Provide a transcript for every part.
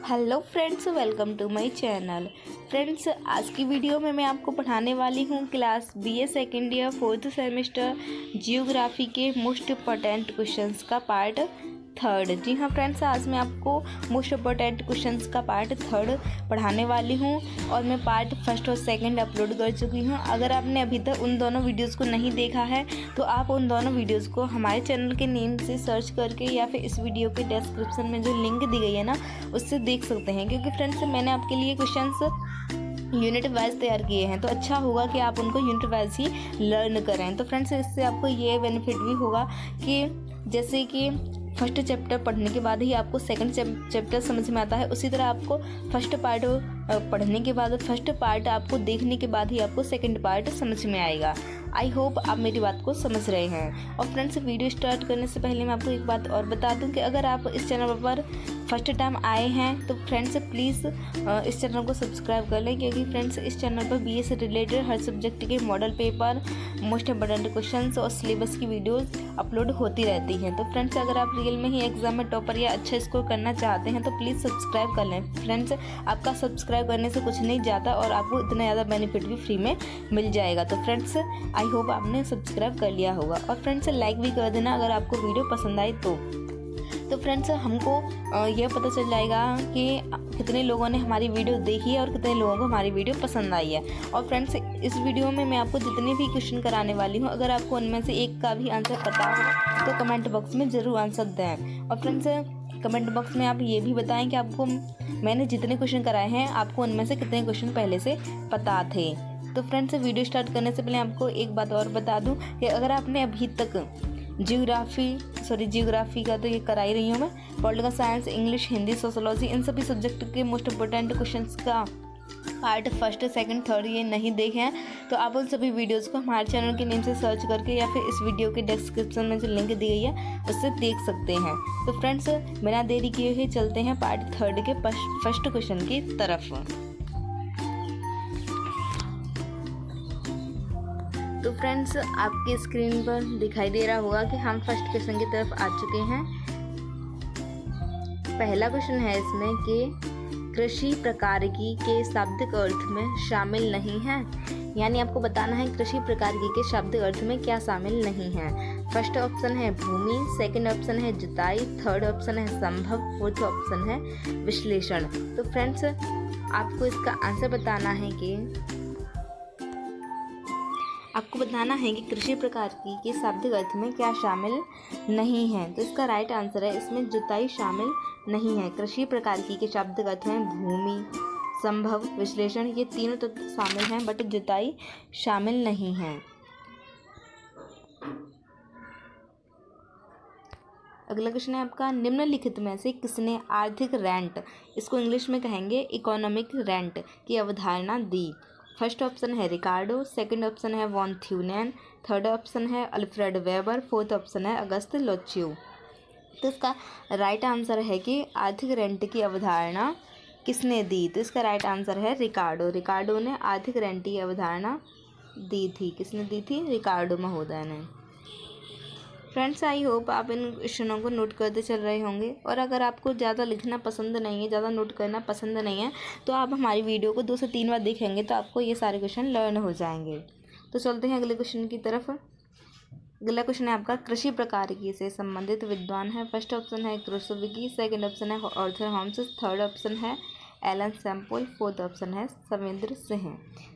Hello friends, welcome to my channel. Friends, आज की video में मैं आपको पढ़ाने वाली हूँ class BA second year 4th semester geography के मोस्ट इम्पोर्टेंट क्वेश्चंस का पार्ट 3rd। जी हाँ फ्रेंड्स, आज मैं आपको मोस्ट इम्पोर्टेंट क्वेश्चंस का पार्ट 3rd पढ़ाने वाली हूँ और मैं पार्ट 1st और 2nd अपलोड कर चुकी हूँ। अगर आपने अभी तक उन दोनों वीडियोज़ को नहीं देखा है तो आप उन दोनों वीडियोज़ को हमारे चैनल के नेम से सर्च करके या फिर इस वीडियो के डिस्क्रिप्शन में जो लिंक दी गई है ना, उससे देख सकते हैं। क्योंकि फ्रेंड्स, मैंने आपके लिए क्वेश्चंस यूनिट वाइज तैयार किए हैं, तो अच्छा होगा कि आप उनको यूनिट वाइज ही लर्न करें। तो फ्रेंड्स, इससे आपको ये बेनिफिट भी होगा कि जैसे कि फर्स्ट चैप्टर पढ़ने के बाद ही आपको सेकंड चैप्टर समझ में आता है, उसी तरह आपको फर्स्ट पार्ट पढ़ने के बाद फर्स्ट पार्ट आपको देखने के बाद ही आपको सेकंड पार्ट समझ में आएगा। आई होप आप मेरी बात को समझ रहे हैं। और फ्रेंड्स, वीडियो स्टार्ट करने से पहले मैं आपको एक बात और बता दूं कि अगर आप इस चैनल पर फर्स्ट टाइम आए हैं तो फ्रेंड्स प्लीज़ इस चैनल को सब्सक्राइब कर लें, क्योंकि फ्रेंड्स इस चैनल पर बीए से रिलेटेड हर सब्जेक्ट के model paper, most important questions और सिलेबस की वीडियोस अपलोड होती रहती हैं। तो फ्रेंड्स, अगर आप रियल में ही एग्जाम में टॉपर या अच्छा स्कोर करना चाहते हैं तो प्लीज़ सब्सक्राइब कर लें। फ्रेंड्स, आपका सब्सक्राइब करने से कुछ नहीं जाता और आपको इतना ज़्यादा बेनिफिट भी फ्री में मिल जाएगा। तो फ्रेंड्स, आई होप आपने सब्सक्राइब कर लिया होगा और फ्रेंड्स लाइक भी कर देना अगर आपको वीडियो पसंद आई तो फ्रेंड्स हमको यह पता चल जाएगा कि कितने लोगों ने हमारी वीडियो देखी है और कितने लोगों को हमारी वीडियो पसंद आई है। और फ्रेंड्स, इस वीडियो में मैं आपको जितने भी क्वेश्चन कराने वाली हूँ, अगर आपको उनमें से एक का भी आंसर पता हो तो कमेंट बॉक्स में ज़रूर आंसर दें। और फ्रेंड्स, कमेंट बॉक्स में आप ये भी बताएं कि आपको मैंने जितने क्वेश्चन कराए हैं आपको उनमें से कितने क्वेश्चन पहले से पता थे। तो फ्रेंड्स, वीडियो स्टार्ट करने से पहले आपको एक बात और बता दूं कि अगर आपने अभी तक जियोग्राफी का तो ये करा ही रही हूँ मैं, political science, English, Hindi, sociology, इन सभी सब्जेक्ट के मोस्ट इम्पोर्टेंट क्वेश्चंस का पार्ट 1st, 2nd, 3rd ये नहीं देखे हैं तो आप उन सभी वीडियोज़ को हमारे चैनल के नेम से सर्च करके या फिर इस वीडियो के डिस्क्रिप्शन में जो लिंक दी गई है उससे देख सकते हैं। तो फ्रेंड्स, बिना देरी किए हुए चलते हैं पार्ट 3rd के फर्स्ट क्वेश्चन की तरफ। तो फ्रेंड्स, आपकी स्क्रीन पर दिखाई दे रहा होगा कि हम फर्स्ट क्वेश्चन की तरफ आ चुके हैं। पहला क्वेश्चन है इसमें कि कृषि प्रकारकी के शाब्दिक अर्थ में शामिल नहीं है। यानी आपको बताना है कृषि प्रकारकी के शाब्दिक अर्थ में क्या शामिल नहीं है। फर्स्ट ऑप्शन है भूमि, सेकंड ऑप्शन है जुताई, थर्ड ऑप्शन है संभव, फोर्थ ऑप्शन है विश्लेषण। तो फ्रेंड्स, आपको इसका आंसर बताना है कि कृषि प्रकारकी के शाब्दिक अर्थ में क्या शामिल नहीं है। तो इसका राइट आंसर है इसमें जुताई शामिल नहीं है। कृषि प्रकारकी के शाब्दिक अर्थ में भूमि, संभव, विश्लेषण, ये तीनों तत्व शामिल हैं बट जुताई शामिल नहीं है। अगला क्वेश्चन है आपका, निम्नलिखित में से किसने आर्थिक रेंट, इसको इंग्लिश में कहेंगे इकोनॉमिक रेंट, की अवधारणा दी। फर्स्ट ऑप्शन है रिकार्डो, सेकंड ऑप्शन है वॉन थ्यूनेन, थर्ड ऑप्शन है अल्फ्रेड वेबर, फोर्थ ऑप्शन है अगस्त लोच्यू। तो इसका राइट आंसर है कि आर्थिक रेंट की अवधारणा किसने दी। तो इसका राइट आंसर है रिकार्डो ने आर्थिक रेंट की अवधारणा दी थी। किसने दी थी? रिकार्डो महोदय ने। फ्रेंड्स, आई होप आप इन क्वेश्चनों को नोट करते चल रहे होंगे और अगर आपको ज़्यादा लिखना पसंद नहीं है, ज़्यादा नोट करना पसंद नहीं है तो आप हमारी वीडियो को 2 से 3 बार देखेंगे तो आपको ये सारे क्वेश्चन लर्न हो जाएंगे। तो चलते हैं अगले क्वेश्चन की तरफ। अगला क्वेश्चन है आपका, कृषि प्रकारकी से संबंधित विद्वान है। फर्स्ट ऑप्शन है क्रूसोविकी, सेकंड ऑप्शन है आर्थर होम्स, थर्ड ऑप्शन है एलन सैम्पल, फोर्थ ऑप्शन है सवेंद्र सिंह।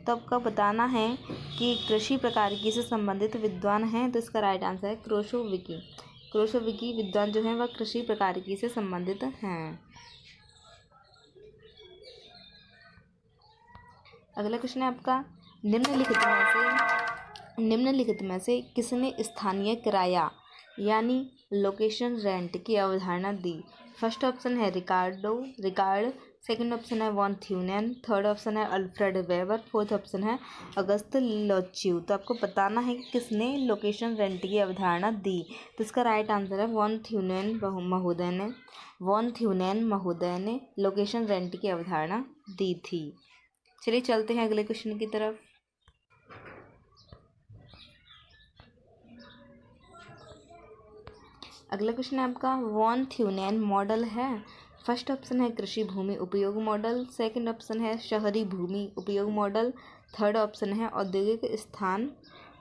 तो आपका बताना है कि कृषि प्रकारकी से संबंधित विद्वान हैं। तो इसका राइट आंसर है क्रूसोविकी विद्वान जो हैं वह कृषि प्रकारकी से संबंधित हैं। अगला क्वेश्चन है आपका, निम्नलिखित में से किसने स्थानीय किराया यानी लोकेशन रेंट की अवधारणा दी। फर्स्ट ऑप्शन है रिकार्ड, सेकंड ऑप्शन है वॉन थ्यूनेन, थर्ड ऑप्शन है अल्फ्रेड वेबर, फोर्थ ऑप्शन है अगस्त लोच्यू। तो आपको बताना है कि किसने लोकेशन रेंट की अवधारणा दी। तो इसका राइट आंसर है वॉन थ्यूनेन महोदय ने लोकेशन रेंट की अवधारणा दी थी। चलिए चलते हैं अगले क्वेश्चन की तरफ। अगला क्वेश्चन है आपका, वॉन थ्यूनेन मॉडल है। फर्स्ट ऑप्शन है कृषि भूमि उपयोग मॉडल, सेकंड ऑप्शन है शहरी भूमि उपयोग मॉडल, थर्ड ऑप्शन है औद्योगिक स्थान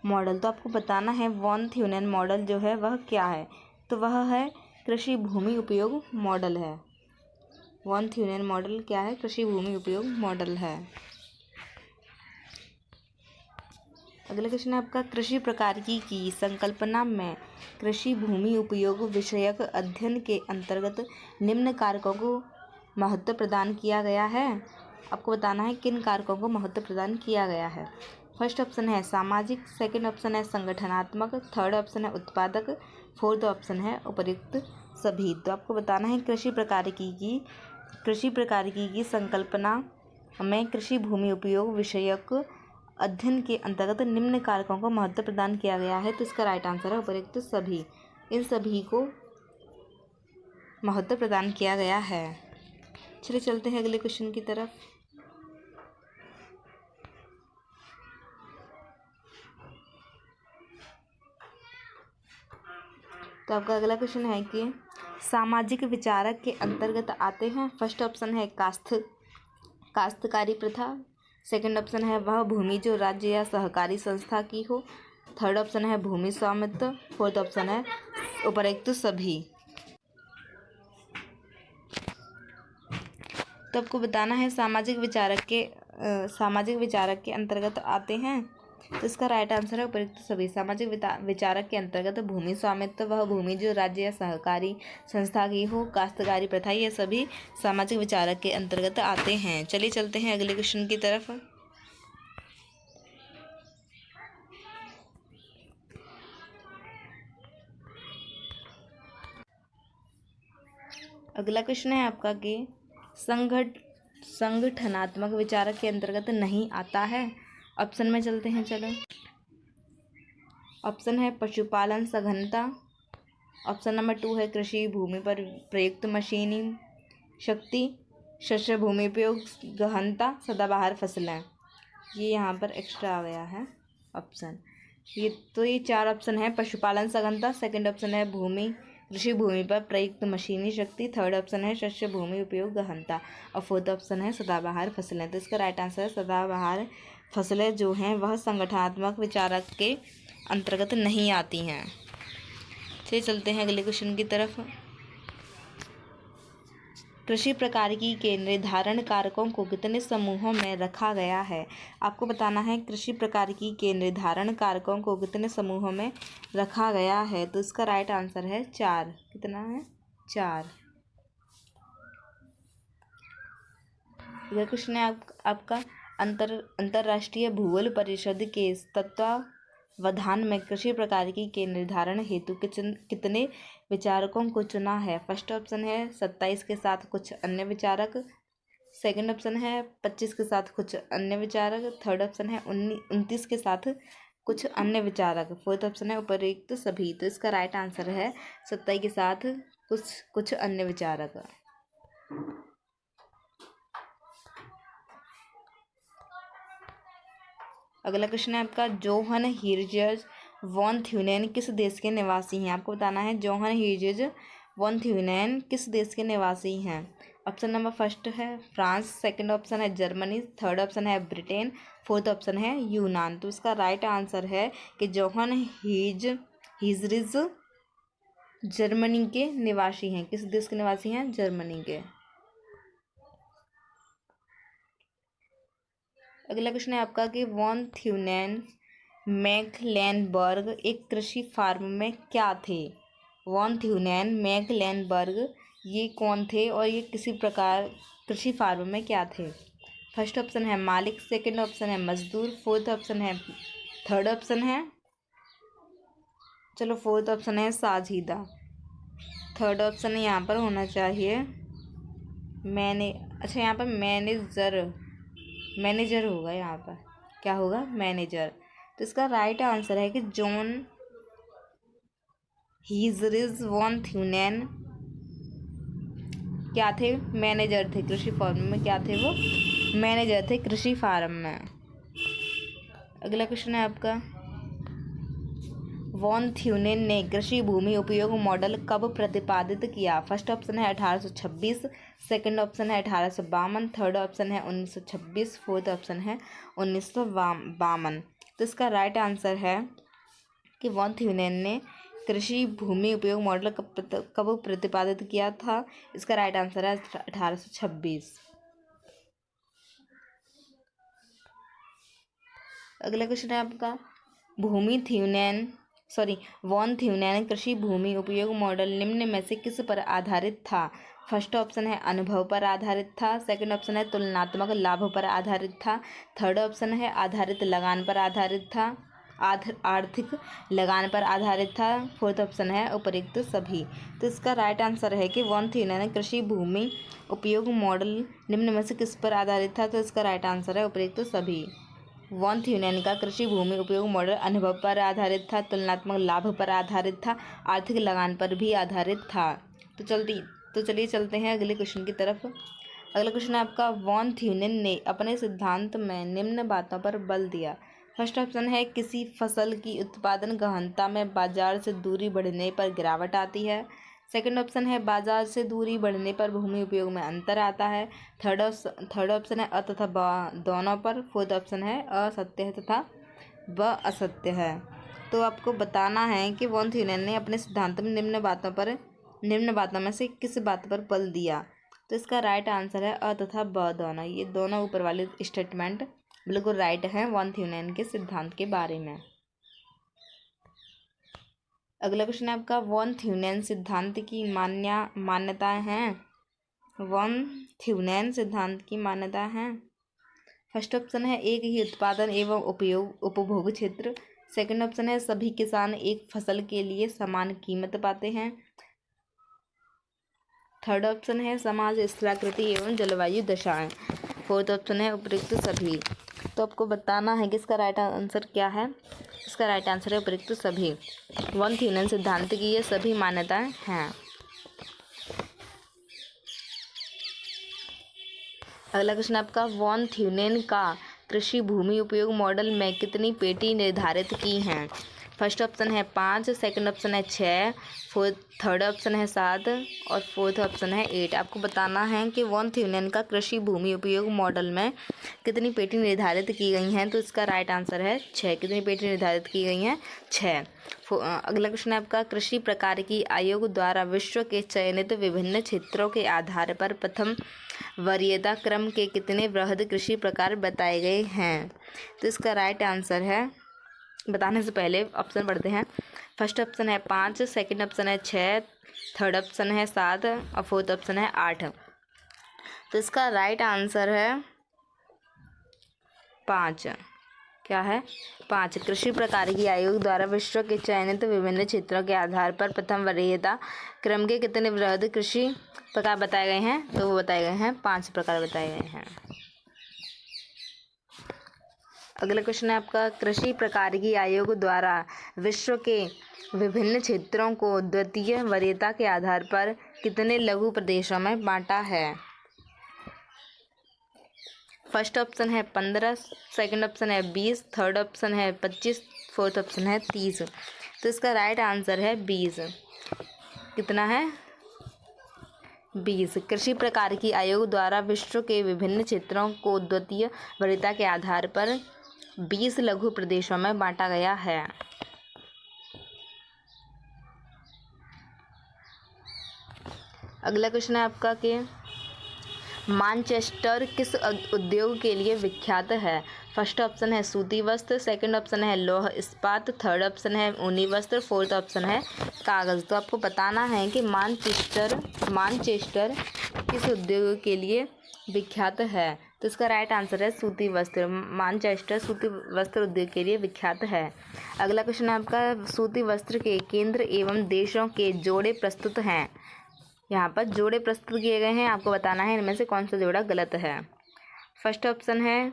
मॉडल। तो आपको बताना है वॉन थ्यूनेन मॉडल जो है वह क्या है, तो वह है कृषि भूमि उपयोग मॉडल है। वॉन थ्यूनेन मॉडल क्या है, कृषि भूमि उपयोग मॉडल है। अगला क्वेश्चन है आपका, कृषि प्रकारिकी की संकल्पना में कृषि भूमि उपयोग विषयक अध्ययन के अंतर्गत निम्न कारकों को महत्व प्रदान किया गया है। आपको बताना है किन कारकों को महत्व प्रदान किया गया है। फर्स्ट ऑप्शन है सामाजिक, सेकंड ऑप्शन है संगठनात्मक, थर्ड ऑप्शन है उत्पादक, फोर्थ ऑप्शन है उपयुक्त सभी। तो आपको बताना है कृषि प्रकारिकी की संकल्पना में कृषि भूमि उपयोग विषयक अध्ययन के अंतर्गत निम्न कारकों को महत्व प्रदान किया गया है। तो इसका राइट आंसर है उपयुक्त सभी। इन सभी को महत्व प्रदान किया गया है। चलिए चलते हैं अगले क्वेश्चन की तरफ। तो आपका अगला क्वेश्चन है कि सामाजिक विचारक के अंतर्गत आते हैं। फर्स्ट ऑप्शन है काश्तकारी प्रथा, सेकंड ऑप्शन है वह भूमि जो राज्य या सहकारी संस्था की हो, थर्ड ऑप्शन है भूमि स्वामित्व, फोर्थ ऑप्शन है उपरोक्त सभी। तो आपको बताना है सामाजिक विचारक के अंतर्गत आते हैं। तो इसका राइट आंसर है उपयुक्त सभी। सामाजिक विचारक के अंतर्गत भूमि स्वामित्व, वह भूमि जो राज्य या सहकारी संस्था की हो, काश्तकारी प्रथा, ये सभी सामाजिक विचारक के अंतर्गत आते हैं। चलिए चलते हैं अगले क्वेश्चन की तरफ। अगला क्वेश्चन है आपका कि संगठनात्मक विचारक के अंतर्गत नहीं आता है। ऑप्शन में चलते हैं। चलो, ऑप्शन है पशुपालन सघनता, ऑप्शन नंबर 2 है कृषि भूमि पर प्रयुक्त मशीनी शक्ति, शस्य भूमि उपयोग गहनता, सदाबहार फसलें। ये यहाँ पर एक्स्ट्रा आ गया है ऑप्शन। ये 4 ऑप्शन है पशुपालन सघनता, सेकंड ऑप्शन है कृषि भूमि पर प्रयुक्त मशीनी शक्ति, थर्ड ऑप्शन है शस्य भूमि उपयोग गहनता और फोर्थ ऑप्शन है सदाबहार फसलें। तो इसका राइट आंसर है सदाबहार फसलें जो हैं वह संगठनात्मक विचारक के अंतर्गत नहीं आती हैं। चलिए चलते हैं अगले क्वेश्चन की तरफ। कृषि प्रकारिकी के निर्धारण कारकों को कितने समूहों में रखा गया है। आपको बताना है कृषि प्रकारिकी के निर्धारण कारकों को कितने समूहों में रखा गया है। तो इसका राइट आंसर है 4। कितना है? 4। यह क्वेश्चन है आपका अंतर्राष्ट्रीय भूगोल परिषद के तत्वावधान में कृषि प्रकारिकी के निर्धारण हेतु कितने विचारकों को चुना है। फर्स्ट ऑप्शन है 27 के साथ कुछ अन्य विचारक, सेकंड ऑप्शन है 25 के साथ कुछ अन्य विचारक, थर्ड ऑप्शन है 29 के साथ कुछ अन्य विचारक, फोर्थ ऑप्शन है उपरोक्त सभी। तो इसका राइट आंसर है 27 के साथ कुछ अन्य विचारक। अगला क्वेश्चन है आपका जोहन हीरजेज वॉन थ्यूनेन किस देश के निवासी हैं। आपको बताना है जोहन हीरजेज वॉन थ्यूनेन किस देश के निवासी हैं। ऑप्शन नंबर फर्स्ट है फ्रांस, सेकंड ऑप्शन है जर्मनी, थर्ड ऑप्शन है ब्रिटेन, फोर्थ ऑप्शन है यूनान। तो इसका राइट आंसर है कि जोहन हीरजेज जर्मनी के निवासी हैं। किस देश के निवासी हैं? जर्मनी के। अगला क्वेश्चन है आपका कि वॉन थ्यूनेन मैकलेनबर्ग एक कृषि फार्म में क्या थे। वॉन थ्यूनेन मैकलेनबर्ग ये कौन थे और ये किसी प्रकार कृषि फार्म में क्या थे। फर्स्ट ऑप्शन है मालिक, सेकंड ऑप्शन है मजदूर, फोर्थ ऑप्शन है थर्ड ऑप्शन है फोर्थ ऑप्शन है साझीदा। थर्ड ऑप्शन यहाँ पर होना चाहिए यहाँ पर मैनेजर होगा। यहाँ पर क्या होगा? मैनेजर। तो इसका राइट आंसर है कि जॉन हीजरिज वॉन थ्यूनेन क्या थे? मैनेजर थे कृषि फार्म में। क्या थे वो? मैनेजर थे कृषि फार्म में। अगला क्वेश्चन है आपका वॉन थ्यूनेन ने कृषि भूमि उपयोग मॉडल कब प्रतिपादित किया? फर्स्ट ऑप्शन है 1826, सेकंड ऑप्शन है 1852, थर्ड ऑप्शन है 1926, फोर्थ ऑप्शन है 1952। तो इसका राइट आंसर है कि वॉन थ्यूनेन ने कृषि भूमि उपयोग मॉडल कब प्रतिपादित किया था? इसका राइट आंसर है 1826। अगला क्वेश्चन है आपका, वॉन थ्यूनेन कृषि भूमि उपयोग मॉडल निम्न में से किस पर आधारित था? फर्स्ट ऑप्शन है अनुभव पर आधारित था, सेकंड ऑप्शन है तुलनात्मक लाभ पर आधारित था, थर्ड ऑप्शन है आधारित लगान पर आधारित था, आर्थिक लगान पर आधारित था, फोर्थ ऑप्शन है उपरोक्त सभी। तो इसका राइट आंसर है कि वॉन थ्यूनेन कृषि भूमि उपयोग मॉडल निम्न में से किस पर आधारित था? तो इसका राइट आंसर है उपरोक्त सभी। वॉन थ्यूनेन का कृषि भूमि उपयोग मॉडल अनुभव पर आधारित था, तुलनात्मक लाभ पर आधारित था, आर्थिक लगान पर भी आधारित था। तो चलिए चलते हैं अगले क्वेश्चन की तरफ। अगला क्वेश्चन है आपका, वॉन थ्यूनेन ने अपने सिद्धांत में निम्न बातों पर बल दिया। फर्स्ट ऑप्शन है किसी फसल की उत्पादन गहनता में बाजार से दूरी बढ़ने पर गिरावट आती है, सेकंड ऑप्शन है बाजार से दूरी बढ़ने पर भूमि उपयोग में अंतर आता है, थर्ड ऑप्शन है अ तथा ब दोनों पर, फोर्थ ऑप्शन है असत्य है तथा ब असत्य है। तो आपको बताना है कि वॉन थ्यूनेन ने अपने सिद्धांत में निम्न बातों में से किस बात पर बल दिया? तो इसका राइट आंसर है अ तथा ब दोनों। ये दोनों ऊपर वाले स्टेटमेंट बिल्कुल राइट हैं वॉन थ्यूनेन के सिद्धांत के बारे में। अगला क्वेश्चन है आपका, वॉन थ्यूनेन सिद्धांत की मान्यताएं हैं। वॉन थ्यूनेन सिद्धांत की मान्यताएं हैं। फर्स्ट ऑप्शन है एक ही उत्पादन एवं उपभोग क्षेत्र, सेकंड ऑप्शन है सभी किसान एक फसल के लिए समान कीमत पाते हैं, थर्ड ऑप्शन है समाज स्थलाकृति एवं जलवायु दशाएं, फोर्थ ऑप्शन है उपरोक्त सभी। तो आपको बताना है कि इसका राइट आंसर क्या है। इसका राइट आंसर है उपरोक्त सभी। वॉन थ्यूनेन सिद्धांत की ये सभी मान्यताएं हैं। अगला क्वेश्चन आपका, वॉन थ्यूनेन का कृषि भूमि उपयोग मॉडल में कितनी पेटी निर्धारित की हैं? फर्स्ट ऑप्शन है 5, सेकंड ऑप्शन है 6, थर्ड ऑप्शन है 7 और फोर्थ ऑप्शन है 8। आपको बताना है कि वॉन थ्यूनेन का कृषि भूमि उपयोग मॉडल में कितनी पेटी निर्धारित की गई हैं? तो इसका राइट आंसर है 6। कितनी पेटी निर्धारित की गई हैं? 6। अगला क्वेश्चन है आपका, कृषि प्रकार की आयोग द्वारा विश्व के चयनित विभिन्न क्षेत्रों के आधार पर प्रथम वरीयता क्रम के कितने वृहद कृषि प्रकार बताए गए हैं? तो इसका राइट आंसर है, बताने से पहले ऑप्शन पढ़ते हैं। फर्स्ट ऑप्शन है 5, सेकंड ऑप्शन है 6, थर्ड ऑप्शन है 7 और फोर्थ ऑप्शन है 8। तो इसका राइट आंसर है 5। क्या है? 5। कृषि प्रकार की आयोग द्वारा विश्व के चयनित विभिन्न क्षेत्रों के आधार पर प्रथम वरीयता क्रम के कितने वृहद कृषि प्रकार बताए गए हैं? तो वो बताए गए हैं 5 प्रकार बताए गए हैं। अगला क्वेश्चन है आपका, कृषि प्रकार की आयोग द्वारा विश्व के विभिन्न क्षेत्रों को द्वितीय वरीयता के आधार पर कितने लघु प्रदेशों में बांटा है? फर्स्ट ऑप्शन है 15, सेकंड ऑप्शन है 20, थर्ड ऑप्शन है 25, फोर्थ ऑप्शन है 30। तो इसका राइट आंसर है 20। कितना है? 20। कृषि प्रकार की आयोग द्वारा विश्व के विभिन्न क्षेत्रों को द्वितीय वरीयता के आधार पर 20 लघु प्रदेशों में बांटा गया है। अगला क्वेश्चन है आपका कि मानचेस्टर किस उद्योग के लिए विख्यात है? फर्स्ट ऑप्शन है सूती वस्त्र, सेकंड ऑप्शन है लौह इस्पात, थर्ड ऑप्शन है ऊनी वस्त्र, फोर्थ ऑप्शन है कागज़। तो आपको बताना है कि मानचेस्टर किस उद्योग के लिए विख्यात है? तो इसका राइट आंसर है सूती वस्त्र। मानचेस्टर सूती वस्त्र उद्योग के लिए विख्यात है। अगला क्वेश्चन है आपका, सूती वस्त्र के केंद्र एवं देशों के जोड़े प्रस्तुत हैं। यहाँ पर जोड़े प्रस्तुत किए गए हैं, आपको बताना है इनमें से कौन सा जोड़ा गलत है। फर्स्ट ऑप्शन है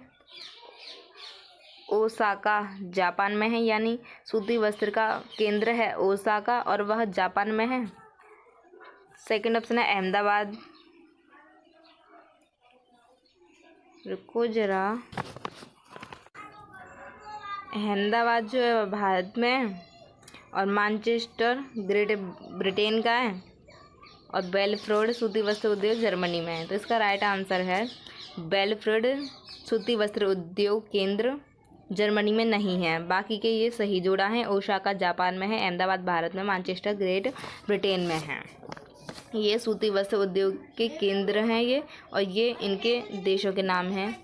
ओसाका जापान में है, यानी सूती वस्त्र का केंद्र है ओसाका और वह जापान में है। सेकंड ऑप्शन है अहमदाबाद, रुको जरा, अहमदाबाद जो है भारत में, और मैनचेस्टर ग्रेट ब्रिटेन का है, और बेलफ्रोड सूती वस्त्र उद्योग जर्मनी में है। तो इसका राइट आंसर है बेलफ्रोड सूती वस्त्र उद्योग केंद्र जर्मनी में नहीं है। बाकी के ये सही जोड़ा है। ओसाका जापान में है, अहमदाबाद भारत में, मैनचेस्टर ग्रेट ब्रिटेन में है। ये सूती वस्त्र उद्योग के केंद्र हैं ये, और ये इनके देशों के नाम हैं।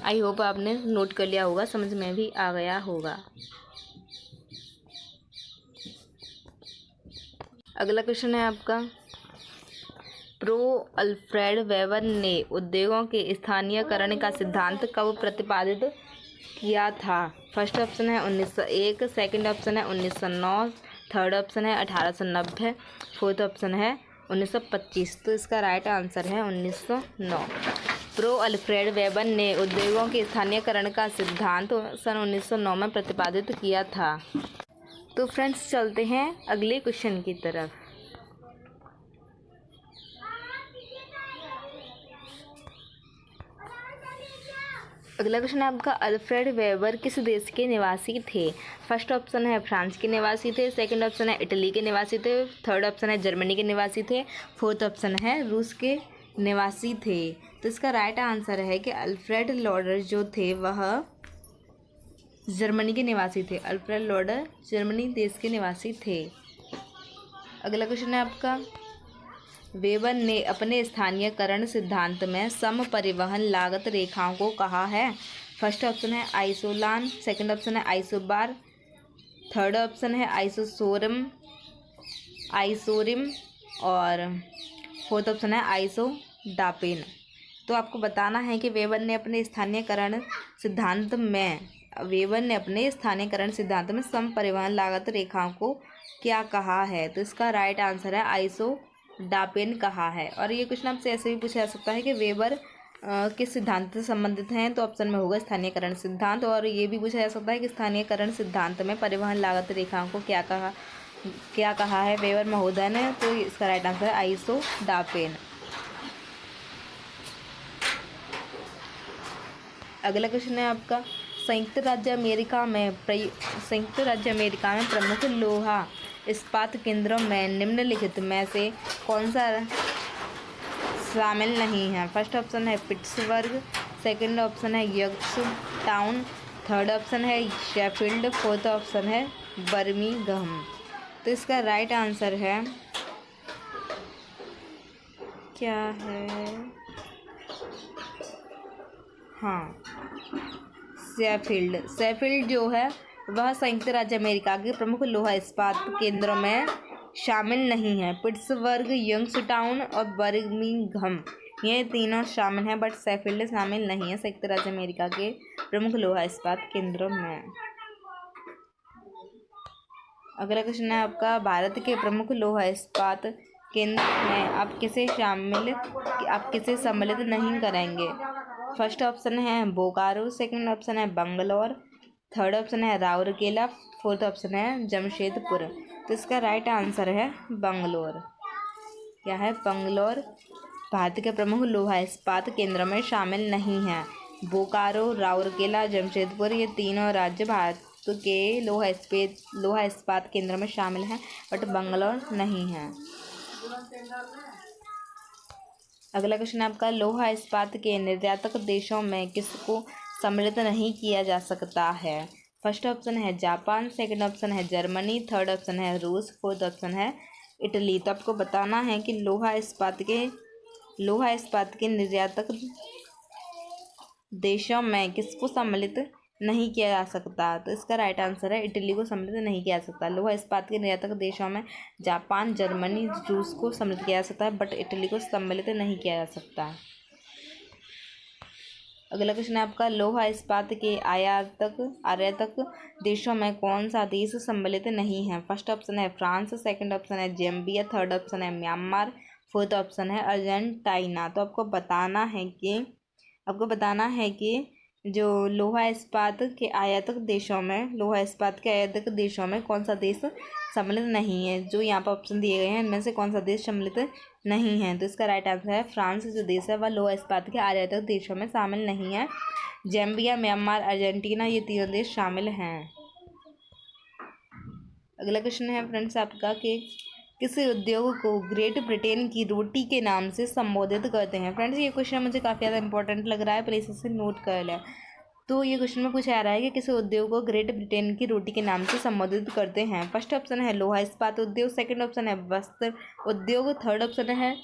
आई होप आपने नोट कर लिया होगा, समझ में भी आ गया होगा। अगला क्वेश्चन है आपका, प्रो अल्फ्रेड वेबर ने उद्योगों के स्थानीयकरण का सिद्धांत कब प्रतिपादित किया था? फर्स्ट ऑप्शन है 1901, सेकंड ऑप्शन है 1909, थर्ड ऑप्शन है 1890, फोर्थ ऑप्शन है 1925। तो इसका राइट आंसर है 1909। प्रो अल्फ्रेड वेबर ने उद्योगों के स्थानीयकरण का सिद्धांत सन 1909 में प्रतिपादित किया था। तो फ्रेंड्स चलते हैं अगले क्वेश्चन की तरफ। अगला क्वेश्चन है आपका, अल्फ्रेड वेबर किस देश के निवासी थे? फर्स्ट ऑप्शन है फ्रांस के निवासी थे, सेकंड ऑप्शन है इटली के निवासी थे, थर्ड ऑप्शन है जर्मनी के निवासी थे, फोर्थ ऑप्शन है रूस के निवासी थे। तो इसका राइट आंसर है कि अल्फ्रेड लॉडर जो थे वह जर्मनी के निवासी थे। अल्फ्रेड लॉडर जर्मनी देश के निवासी थे। अगला क्वेश्चन है आपका, वेबर ने अपने स्थानीयकरण सिद्धांत में सम परिवहन लागत रेखाओं को कहा है? फर्स्ट ऑप्शन है आइसोलान, सेकंड ऑप्शन है आइसोबार, थर्ड ऑप्शन है आइसोरिम और फोर्थ ऑप्शन है आइसोडापेन। तो आपको बताना है कि वेबर ने अपने स्थानीयकरण सिद्धांत में सम परिवहन लागत रेखाओं को क्या कहा है? तो इसका राइट आंसर है आइसोडापेन कहा है। और ये क्वेश्चन आपसे ऐसे भी पूछा जा सकता है कि वेबर किस सिद्धांत से संबंधित हैं? तो ऑप्शन में होगा स्थानीयकरण सिद्धांत। और ये भी पूछा जा सकता है कि स्थानीयकरण सिद्धांत में परिवहन लागत रेखाओं को क्या कहा है वेबर महोदय ने? तो इसका राइट आंसर है आइसोडापेन। अगला क्वेश्चन है आपका, संयुक्त राज्य अमेरिका में प्रमुख लोहा इस्पात केंद्रों में निम्नलिखित में से कौन सा शामिल नहीं है? फर्स्ट ऑप्शन है पिट्सबर्ग, सेकंड ऑप्शन है यॉर्कटाउन, थर्ड ऑप्शन है शेफील्ड, फोर्थ ऑप्शन है बर्मिंघम। तो इसका राइट आंसर है क्या है? हाँ, शेफील्ड जो है वह संयुक्त राज्य अमेरिका के प्रमुख लोहा इस्पात केंद्रों में शामिल नहीं है। पिट्सबर्ग, यंगस्टाउन और बर्मिंघम ये तीनों शामिल हैं, बट शेफील्ड शामिल नहीं है संयुक्त राज्य अमेरिका के प्रमुख लोहा इस्पात केंद्रों में। अगला क्वेश्चन है आपका, भारत के प्रमुख लोहा इस्पात केंद्र में आप किसे सम्मिलित नहीं करेंगे? फर्स्ट ऑप्शन है बोकारो, सेकंड ऑप्शन है बंगलौर, थर्ड ऑप्शन है राउरकेला, फोर्थ ऑप्शन है जमशेदपुर। तो इसका राइट आंसर है बंगलौर। क्या है? बंगलौर भारत के प्रमुख लोहा इस्पात केंद्रों में शामिल नहीं है। बोकारो, राउरकेला, जमशेदपुर ये तीनों राज्य भारत के लोहा इस्पात केंद्रों में शामिल हैं, बट बंगलौर नहीं है। अगला क्वेश्चन आपका, लोहा इस्पात के निर्यातक देशों में किसको सम्मिलित नहीं किया जा सकता है? फर्स्ट ऑप्शन है जापान, सेकंड ऑप्शन है जर्मनी, थर्ड ऑप्शन है रूस, फोर्थ ऑप्शन है इटली। तो आपको बताना है कि लोहा इस्पात के निर्यातक देशों में किसको सम्मिलित नहीं किया जा सकता? तो इसका राइट आंसर है इटली को सम्मिलित नहीं किया जा सकता। लोहा इस्पात के निर्यातक देशों में जापान, जर्मनी, रूस को सम्मिलित किया जा सकता है, बट इटली को सम्मिलित नहीं किया जा सकता। अगला क्वेश्चन है आपका, लोहा इस्पात के आयातक देशों में कौन सा देश सम्मिलित नहीं है? फर्स्ट ऑप्शन है फ्रांस, सेकंड ऑप्शन है ज़ाम्बिया, थर्ड ऑप्शन है म्यांमार, फोर्थ ऑप्शन है अर्जेंटीना। तो आपको बताना है कि जो लोहा इस्पात के आयातक देशों में कौन सा देश सम्मिलित नहीं है। जो यहाँ पर ऑप्शन दिए गए हैं इनमें से कौन सा देश सम्मिलित नहीं है? तो इसका राइट आंसर है फ्रांस जो देश है वह लोहा इस्पात के आयातक देशों में शामिल नहीं है। ज़ाम्बिया, म्यांमार, अर्जेंटीना ये तीनों देश शामिल हैं। अगला क्वेश्चन है फ्रेंड्स आपका कि किस उद्योग को ग्रेट ब्रिटेन की रोटी के नाम से संबोधित करते हैं। फ्रेंड्स ये क्वेश्चन मुझे काफ़ी ज़्यादा इंपॉर्टेंट लग रहा है, प्लीज़ इसे नोट कर लें। तो ये क्वेश्चन में पूछा आ रहा है कि किस उद्योग को ग्रेट ब्रिटेन की रोटी के नाम से संबोधित करते हैं। फर्स्ट ऑप्शन है लोहा इस्पात उद्योग, सेकंड ऑप्शन है वस्त्र उद्योग, थर्ड ऑप्शन है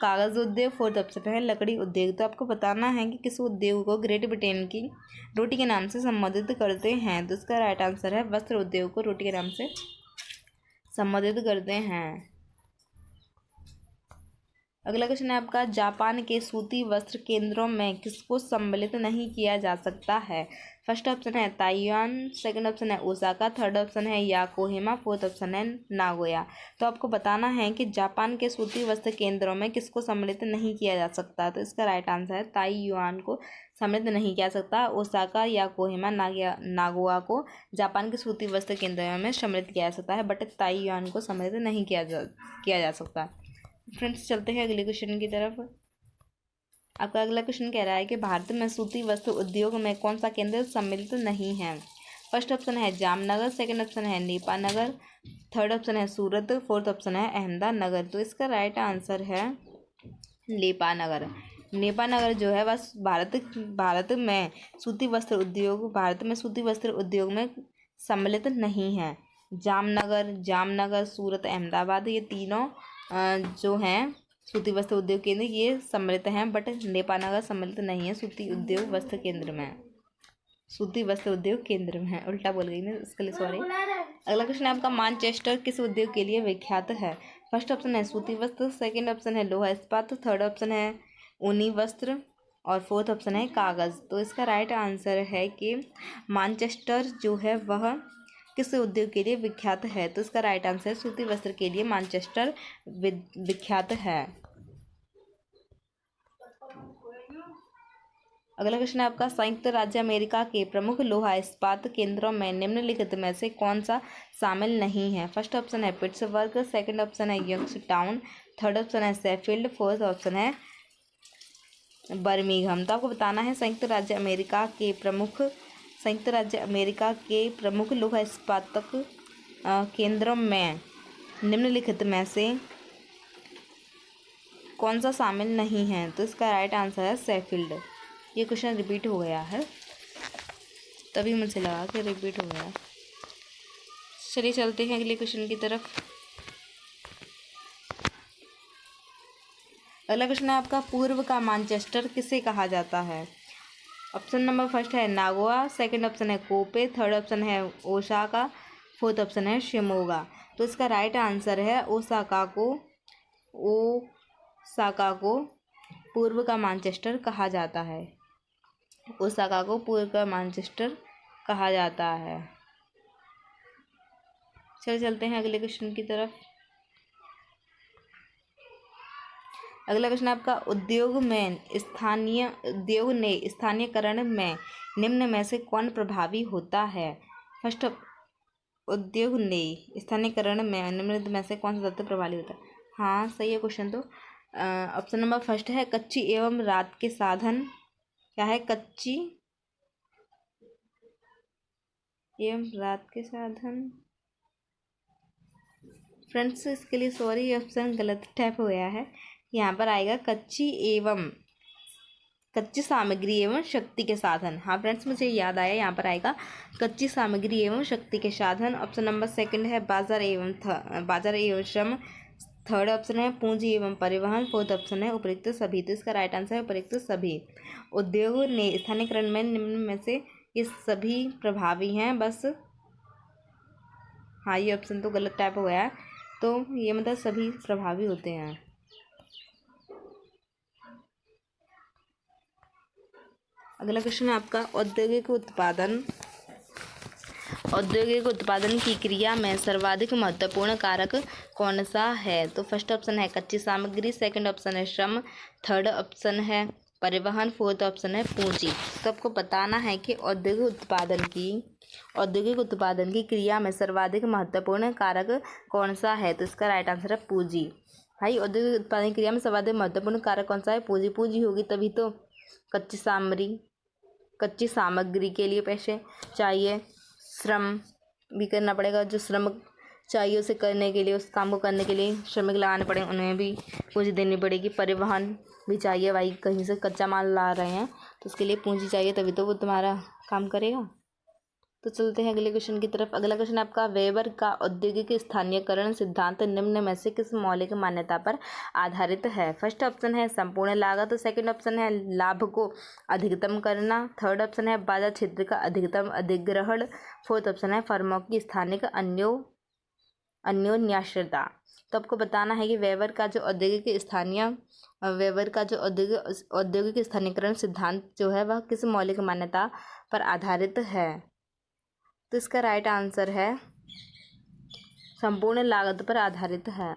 कागज़ उद्योग, फोर्थ ऑप्शन है लकड़ी उद्योग। तो आपको बताना है कि किस उद्योग को ग्रेट ब्रिटेन की रोटी के नाम से संबोधित करते हैं। तो इसका राइट आंसर है वस्त्र उद्योग को रोटी के नाम से संबोधित करते हैं। अगला क्वेश्चन है आपका जापान के सूती वस्त्र केंद्रों में किसको सम्मिलित नहीं किया जा सकता है। फर्स्ट ऑप्शन है ताइवान, सेकंड ऑप्शन है ओसाका, थर्ड ऑप्शन है याकोहिमा, फोर्थ ऑप्शन है नागोया। तो आपको बताना है कि जापान के सूती वस्त्र केंद्रों में किसको सम्मिलित नहीं किया जा सकता। तो इसका राइट आंसर है ताइवान को सम्मिलित नहीं किया सकता। ओसाका, याकोहिमा, नागोया को जापान के सूती वस्त्र केंद्रों में सम्मिलित किया जा सकता है, बट ताइवान को सम्मिलित नहीं किया जा सकता। फ्रेंड्स चलते हैं अगले क्वेश्चन की तरफ। आपका अगला क्वेश्चन कह रहा है कि भारत में सूती वस्त्र उद्योग में कौन सा केंद्र सम्मिलित नहीं है। फर्स्ट ऑप्शन है जामनगर, सेकंड ऑप्शन है नेपानगर, थर्ड ऑप्शन है सूरत, फोर्थ ऑप्शन है अहमदानगर। तो इसका राइट आंसर है नेपानगर। नेपानगर जो है बस भारत में सूती वस्त्र उद्योग में सम्मिलित नहीं है। जामनगर, सूरत, अहमदाबाद ये तीनों जो हैं सूती वस्त्र उद्योग केंद्र ये सम्मिलित हैं, बट नेपानगर सम्मिलित नहीं है सूती वस्त्र उद्योग केंद्र में। उल्टा बोल गई मैं, इसके लिए सॉरी। अगला क्वेश्चन है आपका मानचेस्टर किस उद्योग के लिए विख्यात है। फर्स्ट ऑप्शन है सूती वस्त्र, सेकंड ऑप्शन है लोहा इस्पात, थर्ड ऑप्शन है ऊनी वस्त्र और फोर्थ ऑप्शन है कागज़। तो इसका राइट आंसर है कि मानचेस्टर जो है वह किस उद्योग के लिए विख्यात है। तो इसका राइट आंसर सूती वस्त्र के लिए मानचेस्टर विख्यात है। अगला क्वेश्चन है आपका संयुक्त राज्य अमेरिका के प्रमुख लोहा इस्पात केंद्रों में निम्नलिखित में से कौन सा शामिल नहीं है। फर्स्ट ऑप्शन है पिट्सबर्ग, सेकंड ऑप्शन है यंगस्टाउन, थर्ड ऑप्शन है शेफील्ड, फोर्थ ऑप्शन है बर्मिंघम। तो आपको बताना है संयुक्त राज्य अमेरिका के प्रमुख लोहा इस्पातक केंद्रों में निम्नलिखित में से कौन सा शामिल नहीं है। तो इसका राइट आंसर है शेफील्ड। ये क्वेश्चन रिपीट हो गया है, तभी मुझे लगा कि रिपीट हो गया। चलिए चलते हैं अगले क्वेश्चन की तरफ। अगला क्वेश्चन है आपका पूर्व का मानचेस्टर किसे कहा जाता है। ऑप्शन नंबर फर्स्ट है नागोया, सेकंड ऑप्शन है कोपे, थर्ड ऑप्शन है ओसाका, फोर्थ ऑप्शन है शिमोगा। तो इसका राइट आंसर है ओसाका को पूर्व का मानचेस्टर कहा जाता है। ओसाका को पूर्व का मानचेस्टर कहा जाता है। चलते हैं अगले क्वेश्चन की तरफ। अगला क्वेश्चन आपका उद्योग ने स्थानीयकरण में निम्न में से कौन प्रभावी होता है। फर्स्ट उद्योग ने स्थानीयकरण में निम्न में से कौन सा तत्व प्रभावी होता है। हाँ सही है क्वेश्चन। तो ऑप्शन नंबर फर्स्ट है कच्ची एवं रात के साधन। क्या है कच्ची एवं रात के साधन। फ्रेंड्स इसके लिए सॉरी, ऑप्शन गलत टाइप हो गया है। यहाँ पर आएगा कच्ची सामग्री एवं शक्ति के साधन। हाँ फ्रेंड्स मुझे याद आया, यहाँ पर आएगा कच्ची सामग्री एवं शक्ति के साधन। ऑप्शन नंबर सेकंड है बाजार एवं श्रम, थर्ड ऑप्शन है पूंजी एवं परिवहन, फोर्थ ऑप्शन है उपयुक्त सभी। तो इसका राइट आंसर है उपयुक्त सभी। उद्योग ने स्थानीयकरण में निम्न में से ये सभी प्रभावी हैं बस। हाँ ये ऑप्शन तो गलत टाइप हो गया है, तो ये मतलब सभी प्रभावी होते हैं। अगला क्वेश्चन है आपका औद्योगिक उत्पादन की क्रिया में सर्वाधिक महत्वपूर्ण कारक कौन सा है। तो फर्स्ट ऑप्शन है कच्ची सामग्री, सेकंड ऑप्शन है श्रम, थर्ड ऑप्शन है परिवहन, फोर्थ ऑप्शन है पूंजी। तो आपको बताना है कि औद्योगिक उत्पादन की क्रिया में सर्वाधिक महत्वपूर्ण कारक कौन सा है। तो इसका राइट आंसर है पूंजी। भाई औद्योगिक उत्पादन की क्रिया में सर्वाधिक महत्वपूर्ण कारक कौन सा है। पूंजी होगी, तभी तो कच्ची सामग्री के लिए पैसे चाहिए, श्रम भी करना पड़ेगा, जो श्रम चाहिए उसे करने के लिए, उस काम को करने के लिए श्रमिक लगाने पड़े, उन्हें भी पूंजी देनी पड़ेगी। परिवहन भी चाहिए, भाई कहीं से कच्चा माल ला रहे हैं तो उसके लिए पूंजी चाहिए, तभी तो वो तुम्हारा काम करेगा। तो चलते हैं अगले क्वेश्चन की तरफ। अगला क्वेश्चन आपका, वेबर का औद्योगिक स्थानीयकरण सिद्धांत निम्न में से किस मौलिक मान्यता पर आधारित है? फर्स्ट ऑप्शन है संपूर्ण लागत, सेकंड ऑप्शन है लाभ को अधिकतम करना, थर्ड ऑप्शन है बाजार क्षेत्र का अधिकतम अधिग्रहण, फोर्थ ऑप्शन है फर्मों की स्थानिक अन्योन्याश्रयता। तो आपको बताना है कि वेबर का जो औद्योगिक स्थानीयकरण सिद्धांत जो है वह किस मौलिक मान्यता पर आधारित है। तो इसका राइट आंसर है संपूर्ण लागत पर आधारित है।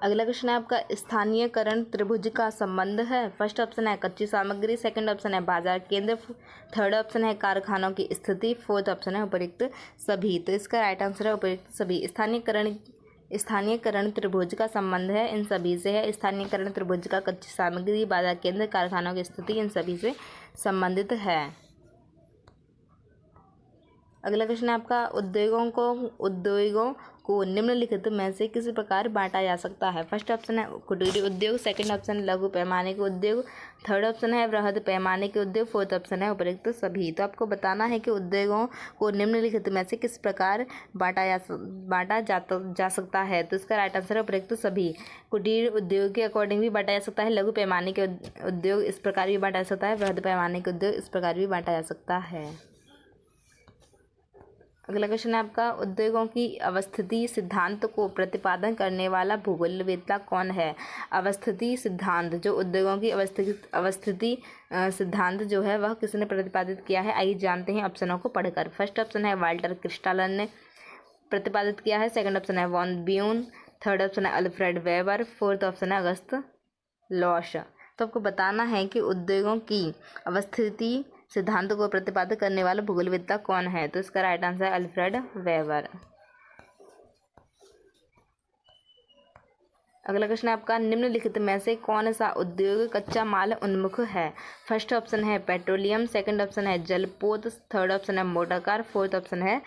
अगला क्वेश्चन है आपका, स्थानीयकरण त्रिभुज का संबंध है। फर्स्ट ऑप्शन है कच्ची सामग्री, सेकंड ऑप्शन है बाजार केंद्र, थर्ड ऑप्शन है कारखानों की स्थिति, फोर्थ ऑप्शन है उपयुक्त सभी। तो इसका राइट आंसर है उपयुक्त सभी। स्थानीयकरण त्रिभुज का संबंध है इन सभी से है। स्थानीयकरण त्रिभुज का कच्ची सामग्री, बाजार केंद्र, कारखानों की स्थिति इन सभी से संबंधित है। अगला क्वेश्चन है आपका, उद्योगों को निम्नलिखित में से किस प्रकार बांटा जा सकता है? फर्स्ट ऑप्शन है कुटीर उद्योग, सेकंड ऑप्शन लघु पैमाने के उद्योग, थर्ड ऑप्शन है वृहद पैमाने के उद्योग, फोर्थ ऑप्शन है उपयुक्त सभी। तो आपको बताना है कि उद्योगों को निम्नलिखित में से किस प्रकार बांटा जा सकता है। तो इसका राइट आंसर है उपयुक्त सभी। कुटीर उद्योग के अकॉर्डिंग भी बांटा जा सकता है, लघु पैमाने के उद्योग इस प्रकार भी बांटा जा सकता है, वृहद पैमाने के उद्योग इस प्रकार भी बांटा जा सकता है। अगला क्वेश्चन है आपका, उद्योगों की अवस्थिति सिद्धांत को प्रतिपादन करने वाला भूगोलवेत्ता कौन है? अवस्थिति सिद्धांत, जो उद्योगों की अवस्थिति सिद्धांत जो है वह किसने प्रतिपादित किया है? आइए जानते हैं ऑप्शनों को पढ़कर। फर्स्ट ऑप्शन है वाल्टर क्रिस्टालन ने प्रतिपादित किया है, सेकंड ऑप्शन है वॉन ब्यून, थर्ड ऑप्शन है अल्फ्रेड वेबर, फोर्थ ऑप्शन है अगस्त लॉश। तो आपको बताना है कि उद्योगों की अवस्थिति सिद्धांत को प्रतिपादित करने वाला भूगोलवेत्ता कौन है। तो इसका राइट आंसर है अल्फ्रेड वेबर। अगला क्वेश्चन है आपका, निम्नलिखित में से कौन सा उद्योग कच्चा माल उन्मुख है? फर्स्ट ऑप्शन है पेट्रोलियम, सेकंड ऑप्शन है जलपोत, थर्ड ऑप्शन है मोटर कार, फोर्थ ऑप्शन है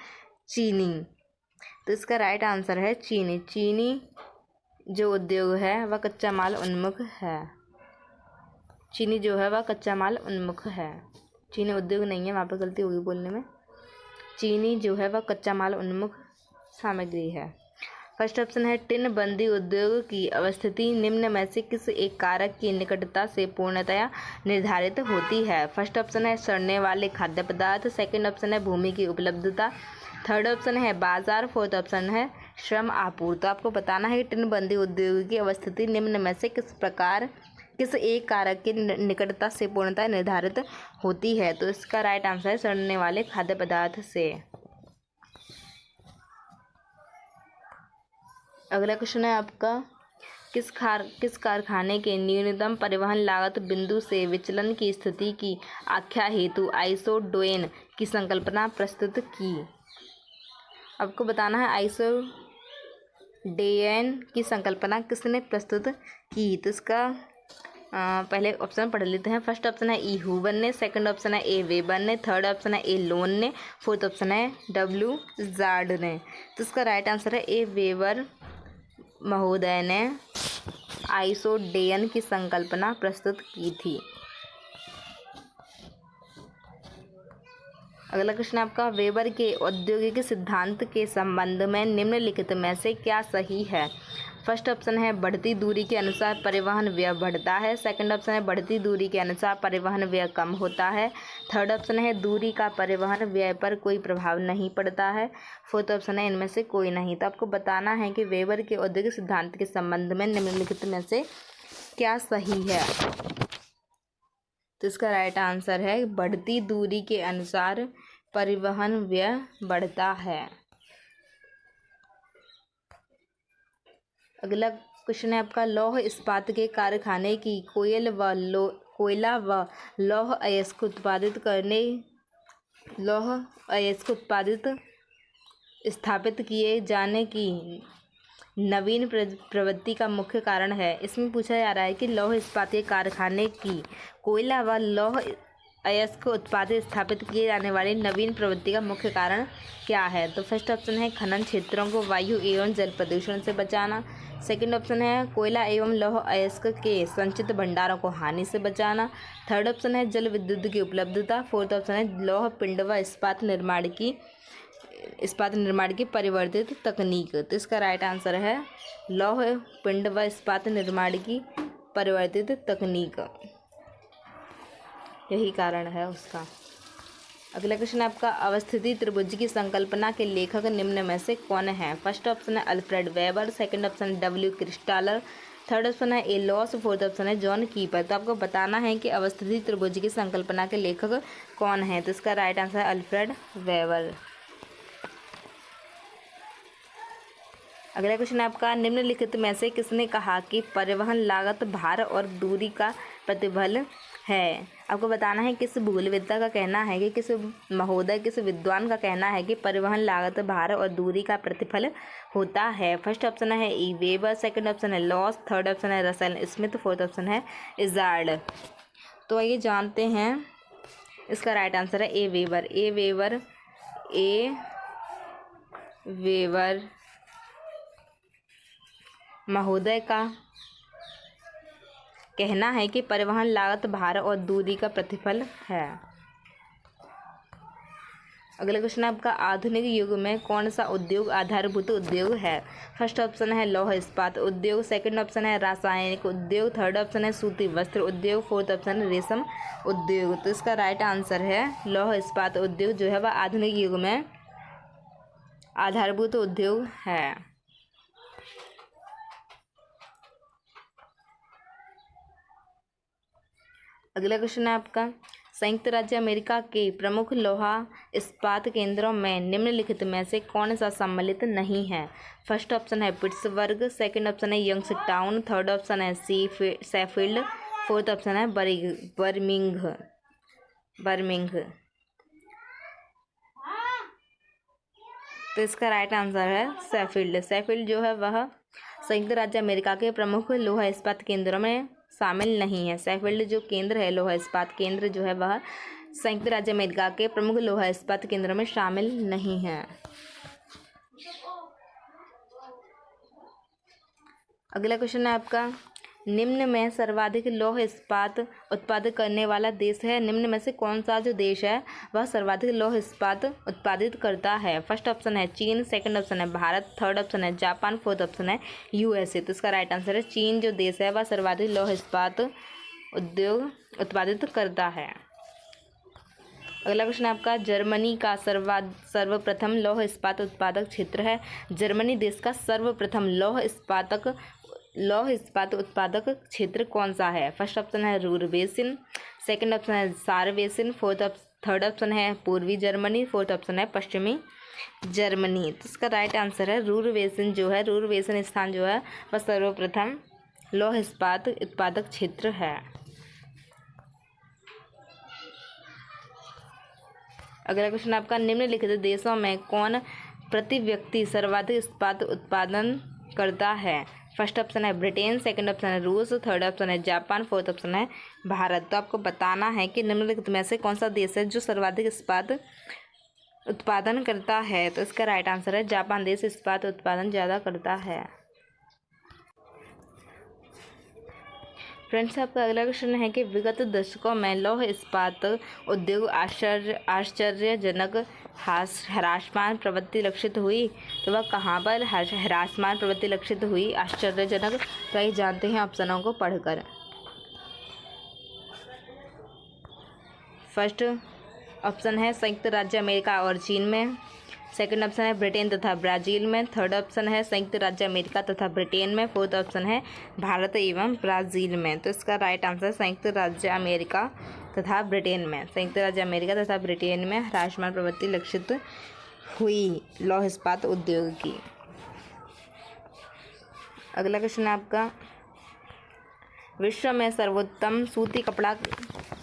चीनी। तो इसका राइट आंसर है चीनी। चीनी जो उद्योग है वह कच्चा माल उन्मुख है। चीनी जो है वह कच्चा माल उन्मुख है। चीनी उद्योग नहीं है, वहाँ पर गलती होगी बोलने में। चीनी जो है वह कच्चा माल उन्मुख सामग्री है। फर्स्ट ऑप्शन है टिन बंदी उद्योग की अवस्थिति निम्न में से किस एक कारक की निकटता से पूर्णतया निर्धारित होती है? फर्स्ट ऑप्शन है सड़ने वाले खाद्य पदार्थ, सेकंड ऑप्शन है भूमि की उपलब्धता, थर्ड ऑप्शन है बाजार, फोर्थ ऑप्शन है श्रम आपूर्ति। तो आपको बताना है कि टिन बंदी उद्योग की अवस्थिति निम्न में से किस एक कारक की निकटता से पूर्णतः निर्धारित होती है। तो इसका राइट आंसर है सड़ने वाले खाद्य पदार्थ से। अगला क्वेश्चन है आपका, किस कारखाने के न्यूनतम परिवहन लागत बिंदु से विचलन की स्थिति की आख्या हेतु आइसोडोएन की संकल्पना प्रस्तुत की? आपको बताना है आइसोडेन की संकल्पना किसने प्रस्तुत की। तो इसका पहले ऑप्शन पढ़ लेते हैं। फर्स्ट ऑप्शन है ई हुवन ने, सेकंड ऑप्शन है ए वेबर ने, थर्ड ऑप्शन है ए लोन ने, फोर्थ ऑप्शन है डब्ल्यू जार्ड ने। तो इसका राइट आंसर है ए वेबर महोदय ने आइसोडेन की संकल्पना प्रस्तुत की थी। अगला क्वेश्चन आपका, वेबर के औद्योगिक सिद्धांत के संबंध में निम्नलिखित में से क्या सही है? फर्स्ट ऑप्शन है बढ़ती दूरी के अनुसार परिवहन व्यय बढ़ता है, सेकंड ऑप्शन है बढ़ती दूरी के अनुसार परिवहन व्यय कम होता है, थर्ड ऑप्शन है दूरी का परिवहन व्यय पर कोई प्रभाव नहीं पड़ता है, फोर्थ ऑप्शन है इनमें से कोई नहीं। तो आपको बताना है कि वेबर के औद्योगिक सिद्धांत के संबंध में निम्नलिखित में से क्या सही है। तो इसका राइट आंसर है बढ़ती दूरी के अनुसार परिवहन व्यय बढ़ता है। अगला क्वेश्चन है आपका, लौह इस्पात के कारखाने की कोयला व लौह अयस्क उत्पादित स्थापित किए जाने की नवीन प्रवृत्ति का मुख्य कारण है। इसमें पूछा जा रहा है कि लौह इस्पात के कारखाने की कोयला व लौह अयस्क उत्पादित स्थापित किए जाने वाली नवीन प्रवृत्ति का मुख्य कारण क्या है? तो फर्स्ट ऑप्शन है खनन क्षेत्रों को वायु एवं जल प्रदूषण से बचाना। सेकंड ऑप्शन है कोयला एवं लौह अयस्क के संचित भंडारों को हानि से बचाना। थर्ड ऑप्शन है जल विद्युत की उपलब्धता। फोर्थ ऑप्शन है लौह पिंड व इस्पात निर्माण की परिवर्तित तकनीक। तो इसका राइट आंसर है लौह पिंड व इस्पात निर्माण की परिवर्तित तकनीक, यही कारण है उसका। अगला क्वेश्चन आपका अवस्थिति त्रिभुज की संकल्पना के लेखक निम्न में से कौन है? फर्स्ट ऑप्शन है Alfred Weber, second option W Christaller, third option है ए लॉस, फोर्थ ऑप्शन है जॉन कीपर। तो आपको बताना है कि अवस्थिति त्रिभुज की संकल्पना के लेखक कौन है। तो इसका राइट आंसर है अल्फ्रेड वेबर। अगला क्वेश्चन आपका निम्नलिखित में से किसने कहा कि परिवहन लागत भार और दूरी का प्रतिफल है? आपको बताना है किस भूगोलवेत्ता का कहना है कि किस महोदय किस विद्वान का कहना है कि परिवहन लागत भार और दूरी का प्रतिफल होता है। फर्स्ट ऑप्शन है ई वेबर, सेकंड ऑप्शन है लॉस, थर्ड ऑप्शन है रसेल स्मिथ, फोर्थ ऑप्शन है इजार्ड। तो आइए जानते हैं, इसका राइट आंसर है ए वेबर। ए वेबर महोदय का कहना है कि परिवहन लागत भार और दूरी का प्रतिफल है। अगला क्वेश्चन आपका आधुनिक युग में कौन सा उद्योग आधारभूत उद्योग है? फर्स्ट ऑप्शन है लौह इस्पात उद्योग, सेकंड ऑप्शन है रासायनिक उद्योग, थर्ड ऑप्शन है सूती वस्त्र उद्योग, फोर्थ ऑप्शन है रेशम उद्योग। तो इसका राइट आंसर है लौह इस्पात उद्योग जो है वह आधुनिक युग में आधारभूत उद्योग है। अगला क्वेश्चन है आपका संयुक्त राज्य अमेरिका के प्रमुख लोहा इस्पात केंद्रों में निम्नलिखित में से कौन सा सम्मिलित नहीं है? फर्स्ट ऑप्शन है पिट्सबर्ग, सेकंड ऑप्शन है यंगस्टाउन, थर्ड ऑप्शन है शेफील्ड, फोर्थ ऑप्शन है बर्मिंघ। तो इसका राइट आंसर है शेफील्ड जो है वह संयुक्त राज्य अमेरिका के प्रमुख लोहा इस्पात केंद्रों में शामिल नहीं है। शेफील्ड जो केंद्र है लोहा इस्पात केंद्र जो है वह संयुक्त राज्य अमेरिका के प्रमुख लोहा इस्पात केंद्रों में शामिल नहीं है। अगला क्वेश्चन है आपका निम्न में सर्वाधिक लौह इस्पात उत्पादन करने वाला देश है। निम्न में से कौन सा जो देश है वह सर्वाधिक लौह इस्पात उत्पादित करता है? फर्स्ट ऑप्शन है चीन, सेकंड ऑप्शन है भारत, थर्ड ऑप्शन है जापान, फोर्थ ऑप्शन है यूएसए। तो इसका राइट आंसर है चीन जो देश है वह सर्वाधिक लौह इस्पात उद्योग उत्पादित करता है। अगला क्वेश्चन आपका जर्मनी का सर्वप्रथम लौह इस्पात उत्पादक क्षेत्र है। जर्मनी देश का सर्वप्रथम लौह इस्पात उत्पादक क्षेत्र कौन सा है? फर्स्ट ऑप्शन है रूर बेसिन, सेकंड ऑप्शन है सार बेसिन, थर्ड ऑप्शन है पूर्वी जर्मनी, फोर्थ ऑप्शन है पश्चिमी जर्मनी। तो इसका राइट आंसर है रूर बेसिन जो है रूर बेसिन स्थान जो है वह सर्वप्रथम लौह इस्पात उत्पादक क्षेत्र है। अगला क्वेश्चन आपका निम्नलिखित देशों में कौन प्रति व्यक्ति सर्वाधिक इस्पात उत्पादन करता है? फर्स्ट ऑप्शन है ब्रिटेन, सेकंड ऑप्शन है रूस, थर्ड ऑप्शन है जापान, फोर्थ ऑप्शन है भारत। तो आपको बताना है कि निम्नलिखित में से कौन सा देश है जो सर्वाधिक इस्पात उत्पादन करता है। तो इसका राइट आंसर है जापान देश इस्पात उत्पादन ज़्यादा करता है। फ्रेंड्स आपका अगला क्वेश्चन है कि विगत दशकों में लौह इस्पात उद्योग आश्चर्यजनक ह्रासमान प्रवृत्ति लक्षित हुई। तो वह कहाँ पर ह्रासमान प्रवृत्ति लक्षित हुई आश्चर्यजनक? तो ये जानते हैं ऑप्शनों को पढ़कर। फर्स्ट ऑप्शन है संयुक्त राज्य अमेरिका और चीन में, सेकंड ऑप्शन है ब्रिटेन तथा ब्राज़ील में, थर्ड ऑप्शन है संयुक्त राज्य अमेरिका तथा ब्रिटेन में, फोर्थ ऑप्शन है भारत एवं ब्राज़ील में। तो इसका राइट आंसर संयुक्त राज्य अमेरिका तथा ब्रिटेन में, संयुक्त राज्य अमेरिका तथा ब्रिटेन में ह्रासमान प्रवृत्ति लक्षित हुई लौह इस्पात उद्योग की। अगला क्वेश्चन है आपका विश्व में सर्वोत्तम सूती कपड़ा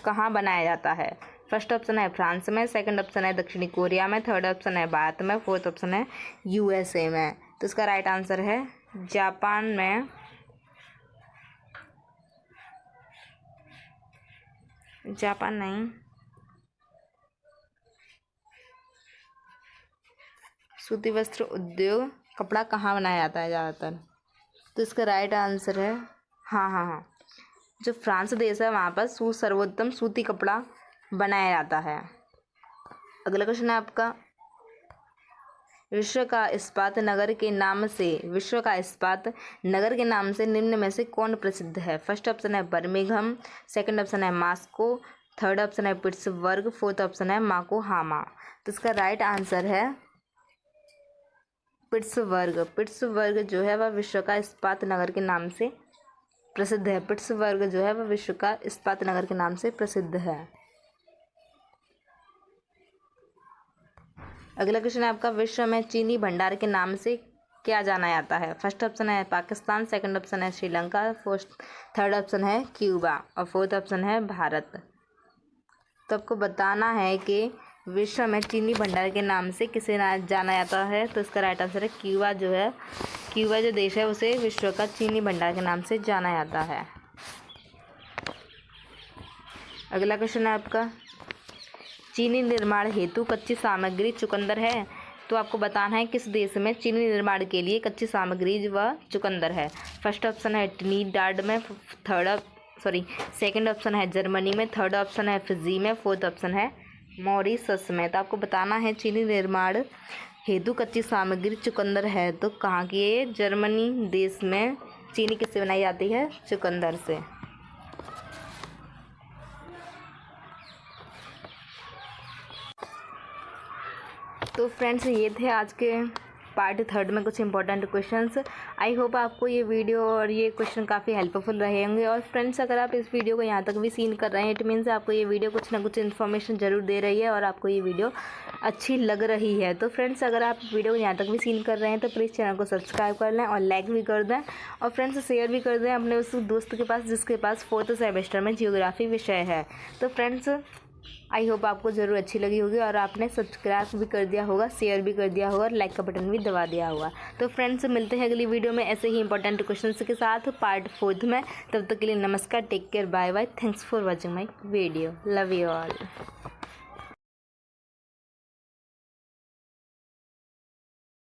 कहाँ बनाया जाता है? फर्स्ट ऑप्शन है फ्रांस में, सेकंड ऑप्शन है दक्षिणी कोरिया में, थर्ड ऑप्शन है भारत में, फोर्थ ऑप्शन है यूएसए में। तो इसका राइट आंसर है जापान में। जापान नहीं, सूती वस्त्र उद्योग कपड़ा कहाँ बनाया जाता है ज़्यादातर? तो इसका राइट आंसर है हाँ, जो फ्रांस देश है वहाँ पर सर्वोत्तम सूती कपड़ा बनाया जाता है। अगला क्वेश्चन है आपका, विश्व का इस्पात नगर के नाम से निम्न में से कौन प्रसिद्ध है? फर्स्ट ऑप्शन है बर्मिंघम, सेकंड ऑप्शन है मॉस्को, थर्ड ऑप्शन है पिट्सबर्ग, फोर्थ ऑप्शन है योकोहामा। तो इसका राइट आंसर है पिट्सबर्ग। पिट्सबर्ग जो है वह विश्व का इस्पात नगर के नाम से प्रसिद्ध है। पिट्सबर्ग जो है वह विश्व का इस्पात नगर के नाम से प्रसिद्ध है। अगला क्वेश्चन है आपका, विश्व में चीनी भंडार के नाम से क्या जाना जाता है? फर्स्ट ऑप्शन है पाकिस्तान, सेकंड ऑप्शन है श्रीलंका, थर्ड ऑप्शन है क्यूबा और फोर्थ ऑप्शन है भारत। तो आपको बताना है कि विश्व में चीनी भंडार के नाम से किसे जाना जाता है। तो इसका राइट आंसर है क्यूबा जो देश है उसे विश्व का चीनी भंडार के नाम से जाना जाता है। अगला क्वेश्चन है आपका, चीनी निर्माण हेतु कच्ची सामग्री चुकंदर है। तो आपको बताना है किस देश में चीनी निर्माण के लिए कच्ची सामग्री व चुकंदर है। फर्स्ट ऑप्शन है ट्रिनिडाद में, सेकंड ऑप्शन है जर्मनी में, थर्ड ऑप्शन है फिजी में, फोर्थ ऑप्शन है मॉरिशस में। तो आपको बताना है चीनी निर्माण हेतु कच्ची सामग्री चुकंदर है तो कहाँ की है? जर्मनी देश में चीनी किससे बनाई जाती है? चुकंदर से। तो फ्रेंड्स ये थे आज के पार्ट थर्ड में कुछ इंपॉर्टेंट क्वेश्चंस। आई होप आपको ये वीडियो और ये क्वेश्चन काफ़ी हेल्पफुल रहे होंगे। और फ्रेंड्स अगर आप इस वीडियो को यहाँ तक भी सीन कर रहे हैं, इट मीन्स आपको ये वीडियो कुछ ना कुछ इन्फॉर्मेशन ज़रूर दे रही है और आपको ये वीडियो अच्छी लग रही है। तो फ्रेंड्स अगर आप वीडियो को यहाँ तक भी सीन कर रहे हैं तो प्लीज़ चैनल को सब्सक्राइब कर लें और लाइक भी कर दें और फ्रेंड्स शेयर भी कर दें अपने उस दोस्त के पास जिसके पास 4th सेमेस्टर में जियोग्राफी विषय है। तो फ्रेंड्स आई होप आपको ज़रूर अच्छी लगी होगी और आपने सब्सक्राइब भी कर दिया होगा, शेयर भी कर दिया होगा और लाइक का बटन भी दबा दिया होगा। तो फ्रेंड्स मिलते हैं अगली वीडियो में ऐसे ही इंपॉर्टेंट क्वेश्चंस के साथ पार्ट 4 में। तब तक के लिए नमस्कार, take care, bye bye, thanks for watching my video, love you all.